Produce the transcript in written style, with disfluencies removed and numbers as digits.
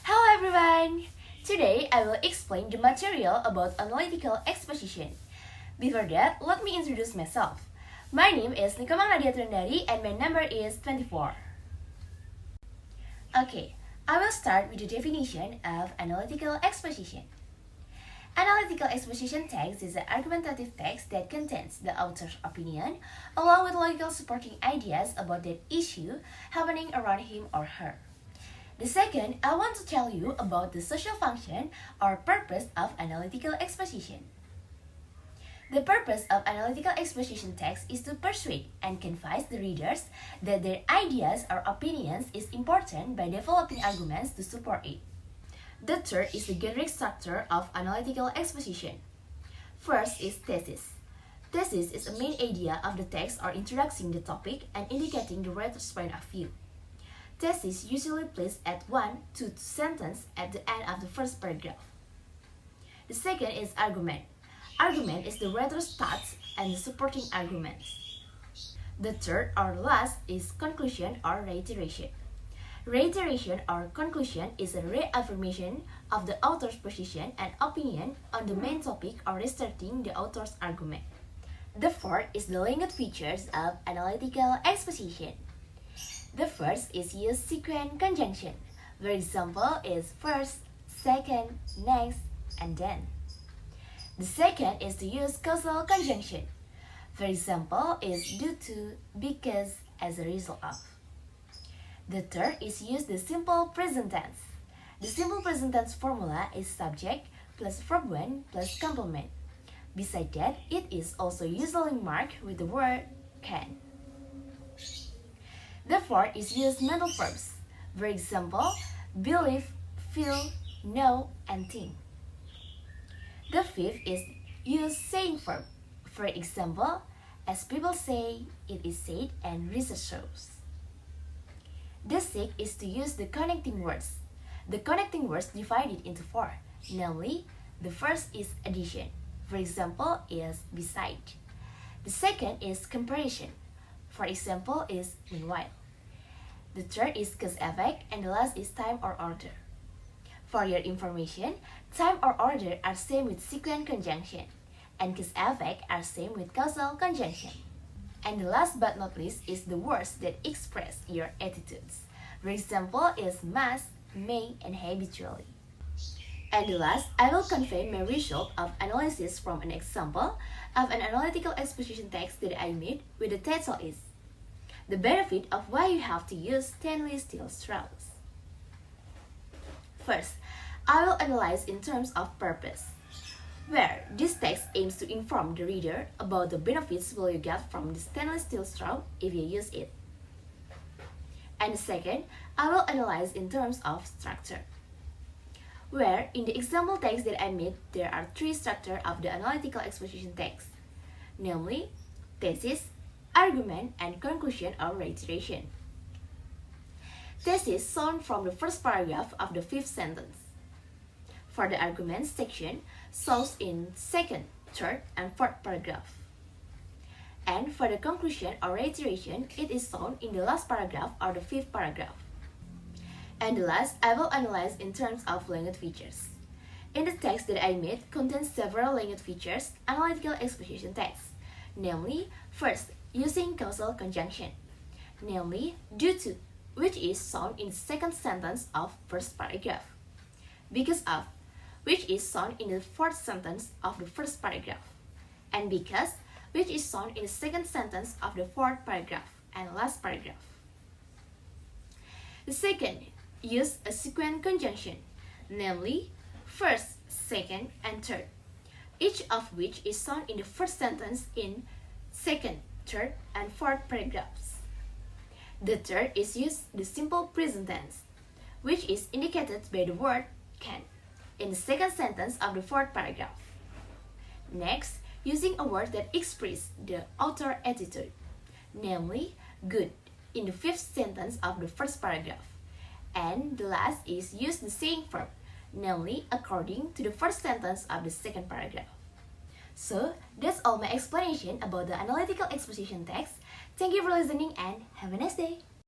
Hello everyone! Today I will explain the material about analytical exposition. Before that, let me introduce myself. My name is Nikomang Nadia Trendari and my number is 24. Okay, I will start with the definition of analytical exposition. Analytical exposition text is an argumentative text that contains the author's opinion along with logical supporting ideas about that issue happening around him or her. The second, I want to tell you about the social function or purpose of analytical exposition. The purpose of analytical exposition text is to persuade and convince the readers that their ideas or opinions is important by developing arguments to support it. The third is the generic structure of analytical exposition. First is thesis. Thesis is a main idea of the text or introducing the topic and indicating the writer's point of view. Thesis usually placed at 1 to 2 sentences at the end of the first paragraph. The second is argument. Argument is the writer's thoughts and the supporting arguments. The third or last is conclusion or reiteration. Reiteration or conclusion is a reaffirmation of the author's position and opinion on the main topic or restating the author's argument. The fourth is the language features of analytical exposition. The first is use sequence conjunction, where example is first, second, next, and then. The second is to use causal conjunction. For example is due to, because, as a result of. The third is use the simple present tense. The simple present tense formula is subject plus verb 1 plus complement. Besides that, it is also usually marked with the word can. The fourth is use mental verbs. For example, believe, feel, know, and think. The fifth is use saying verb. For example, as people say, it is said, and research shows. The sixth is to use the connecting words. The connecting words divided into 4, namely, the first is addition. For example, is beside. The second is comparison. For example, is meanwhile. The third is cause effect, and the last is time or order. For your information, time or order are same with sequence conjunction, and cause effect are same with causal conjunction. And the last but not least is the words that express your attitudes. For example is must, may, and habitually. And the last, I will convey my result of analysis from an example of an analytical exposition text that I made with the title is The Benefit of Why You Have to Use Stainless Steel Straws. First, I will analyze in terms of purpose, where this text aims to inform the reader about the benefits will you get from the stainless steel straw if you use it. And second, I will analyze in terms of structure, where in the example text that I made, there are 3 structures of the analytical exposition text, namely thesis, argument, and conclusion or reiteration. Thesis shown from the first paragraph of the 5th sentence. For the argument section, shows in 2nd, 3rd, and 4th paragraph. And for the conclusion or reiteration, it is shown in the last paragraph or the 5th paragraph. And the last, I will analyze in terms of language features. In the text that I made contains several language features, analytical exposition text, namely, first, using causal conjunction, namely, due to, which is shown in the 2nd sentence of 1st paragraph, because of, which is shown in the 4th sentence of the 1st paragraph, and because, which is shown in the 2nd sentence of the 4th paragraph and last paragraph. The second, use a sequence conjunction, namely, first, second, and third, each of which is shown in the 1st sentence in 2nd, 3rd, and 4th paragraphs. The third is use the simple present tense, which is indicated by the word can, in the 2nd sentence of the 4th paragraph. Next, using a word that expresses the author attitude, namely good, in the 5th sentence of the 1st paragraph. And the last is use the saying verb, namely according to the 1st sentence of the 2nd paragraph. So, that's all my explanation about the analytical exposition text. Thank you for listening and have a nice day!